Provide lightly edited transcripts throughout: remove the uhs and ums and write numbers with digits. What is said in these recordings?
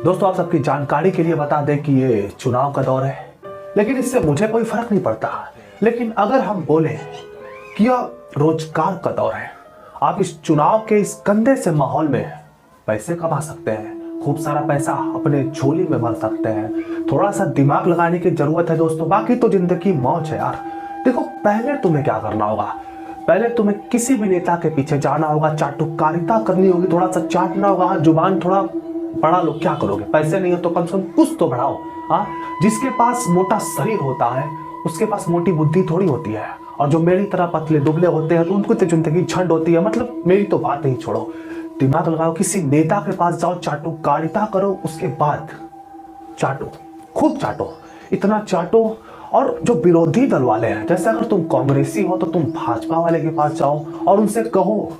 दोस्तों आप सबकी जानकारी के लिए बता दें कि ये चुनाव का दौर है, लेकिन इससे मुझे कोई फर्क नहीं पड़ता। लेकिन अगर हम बोले कि यह रोजगार का दौर है, आप इस चुनाव के इस गंदे से माहौल में पैसे कमा सकते हैं, खूब सारा पैसा अपने झोली में भर सकते हैं। थोड़ा सा दिमाग लगाने की जरूरत है दोस्तों, बाकी तो जिंदगी मौज है यार। देखो पहले तुम्हें क्या करना होगा, पहले तुम्हें किसी भी नेता के पीछे जाना होगा, चाटुकारिता करनी होगी, थोड़ा सा चाटना होगा, जुबान थोड़ा बढ़ा लो। क्या करोगे, पैसे नहीं हो तो कम से कम कुछ तो बढ़ाओ। हाँ, जिसके पास मोटा शरीर होता है उसके पास मोटी बुद्धि थोड़ी होती है, और जो मेरी तरह पतले दुबले होते हैं तो उनको तो जिंदगी झंड होती है। मतलब मेरी तो बात नहीं छोड़ो, दिमाग लगाओ, किसी नेता के पास जाओ, चाटुकारिता करो, उसके बाद चाटो, खूब चाटो, इतना चाटो। और जो विरोधी दल वाले हैं, जैसे अगर तुम कांग्रेसी हो तो तुम भाजपा वाले के पास जाओ और उनसे कहो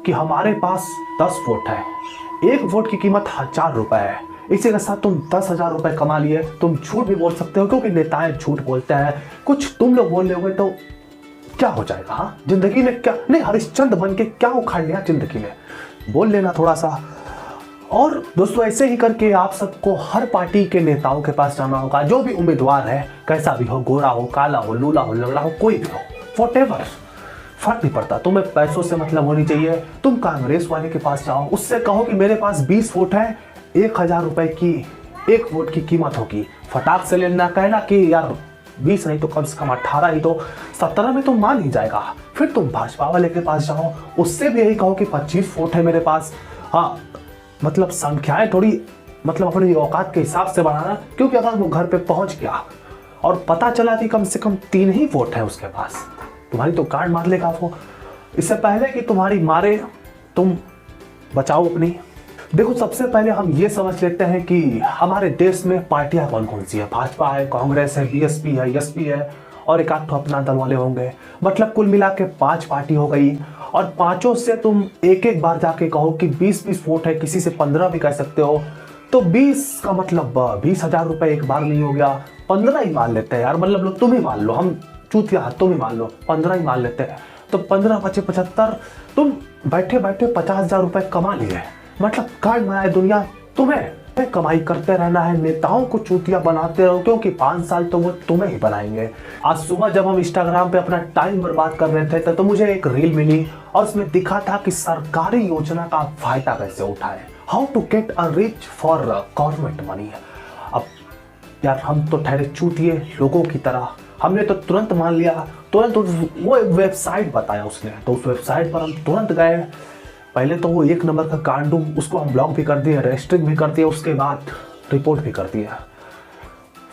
कि हमारे पास 10 वोट है, एक वोट की कीमत 1000 रुपए है, इसी के साथ तुम 10,000 रुपए कमा लिए। तुम झूठ भी बोल सकते हो क्योंकि नेताएं झूठ बोलते हैं। कुछ तुम लोग बोल लोगे तो क्या हो जाएगा? हाँ, जिंदगी में क्या नहीं, हरिश्चंद्र बन के क्या उखाड़ लिया जिंदगी में, बोल लेना थोड़ा सा। और दोस्तों ऐसे ही करके आप सबको हर पार्टी के नेताओं के पास जाना होगा, जो भी उम्मीदवार है, कैसा भी हो, गोरा हो, काला हो, लूला हो, लंगड़ा हो, कोई भी हो, व्हाटएवर, फर्क नहीं पड़ता। तुम्हें पैसों से मतलब होनी चाहिए। तुम कांग्रेस वाले के पास जाओ, उससे कहो कि मेरे पास 20 वोट है, 1000 रुपए की एक वोट की कीमत होगी। फटाक से लेना, कहना कि यार 20 नहीं तो कम से कम 18 ही तो 17 में तो मान ही जाएगा। फिर तुम भाजपा वाले के पास जाओ, उससे भी यही कहो कि 25 वोट है मेरे पास। हाँ, मतलब संख्याएं थोड़ी मतलब अपनी औकात के हिसाब से बढ़ाना, क्योंकि अगर वो घर पे पहुंच गया और पता चला कि कम से कम 3 ही वोट है उसके पास, तुम्हारी तो गांड मार लेगा वो। इससे पहले कि तुम्हारी मारे, तुम बचाओ अपनी। देखो सबसे पहले हम ये समझ लेते हैं कि हमारे देश में पार्टियां कौन कौन सी है। भाजपा है, कांग्रेस है, बीएसपी है, एसपी है, और एक आध अपना दल वाले होंगे। मतलब कुल मिला के 5 पार्टी हो गई, और पांचों से तुम एक एक बार जाके कहो कि 20-20 वोट है, किसी से 15 भी कह सकते हो। तो 20 का मतलब 20,000 रुपए एक बार नहीं हो गया, 15 ही मान लेते हैं यार। मतलब लो, तुम ही मान लो, हम चूतिया तुम ही मान लो, 15 ही मान लेते हैं। तो 15 × 5 = 75, तुम बैठे बैठे 50,000 रुपए कमा लिए। मतलब कार्ड बनाए दुनिया, तुम्हें कमाई करते रहना है, नेताओं को चूतिया बनाते रहो, क्योंकि 5 साल तो वो तुम्हें ही बनाएंगे। आज सुबह जब हम इंस्टाग्राम पे अपना टाइम बर्बाद कर रहे थे तो मुझे एक रील मिली और उसमें दिखा था कि सरकारी योजना का फायदा कैसे उठाएं, how to get a rich for government money. अब यार हम तो ठहरे चूतिए लोगों की तरह, हमने तो तुरंत मान लिया, तुरंत वो वेबसाइट बताया उसने, तो उस वेबसाइट पर हम तुरंत गए। पहले तो वो 1 नंबर का गांडू, उसको हम ब्लॉक भी कर दिए, रेस्ट्रिक्ट भी कर दिया, उसके बाद रिपोर्ट भी कर दिया।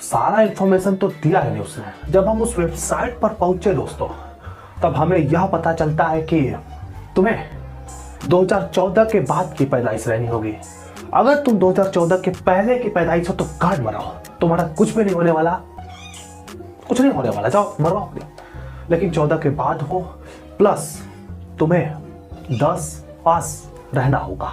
सारा इन्फॉर्मेशन तो दिया है नहीं उसने। जब हम उस वेबसाइट पर पहुंचे दोस्तों, तब हमें यह पता चलता है कि तुम्हें 2014 के बाद की पैदाइश रहनी होगी। अगर तुम 2014 के पहले की पैदाइश हो तो कार्ड बनाओ, तुम्हारा कुछ भी नहीं होने वाला, कुछ नहीं होने वाला, जाओ मरवाओ अपनी। लेकिन 14 के बाद हो, प्लस तुम्हें 10 पास रहना होगा।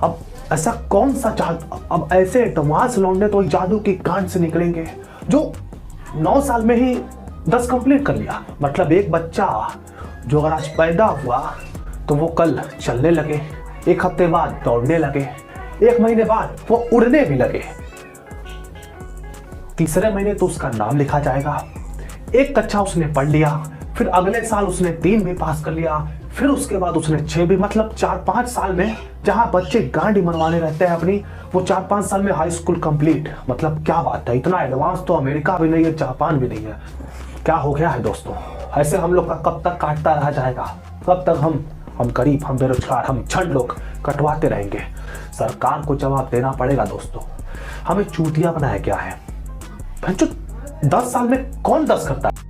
अब ऐसा कौन सा जादू, अब ऐसे एडवांस लौंडे तो जादू की कांड से निकलेंगे जो 9 साल में ही 10 कंप्लीट कर लिया। मतलब एक बच्चा जो अगर आज पैदा हुआ तो वो कल चलने लगे, 1 हफ्ते बाद दौड़ने लगे, 1 महीने बाद वो उड़ने भी लगे, 3रे महीने तो उसका नाम लिखा जाएगा। 1 कक्षा उसने पढ़ लिया, फिर अगले साल उसने 3 भी पास कर लिया, फिर उसके बाद उसने 6 भी। मतलब 4-5 साल में, जहां बच्चे गांडी मनवाने रहते हैं अपनी, वो 4-5 साल में हाई स्कूल कंप्लीट। मतलब क्या बात है, इतना एडवांस तो अमेरिका भी नहीं है, जापान भी नहीं है। क्या हो गया है दोस्तों? ऐसे हम लोग का कब तक काटता रहा जाएगा? कब तक हम गरीब, हम बेरोजगार, हम झंड लोग कटवाते रहेंगे? सरकार को जवाब देना पड़ेगा दोस्तों। हमें चूतिया बनाया क्या है? 10 साल में कौन 10 करता है?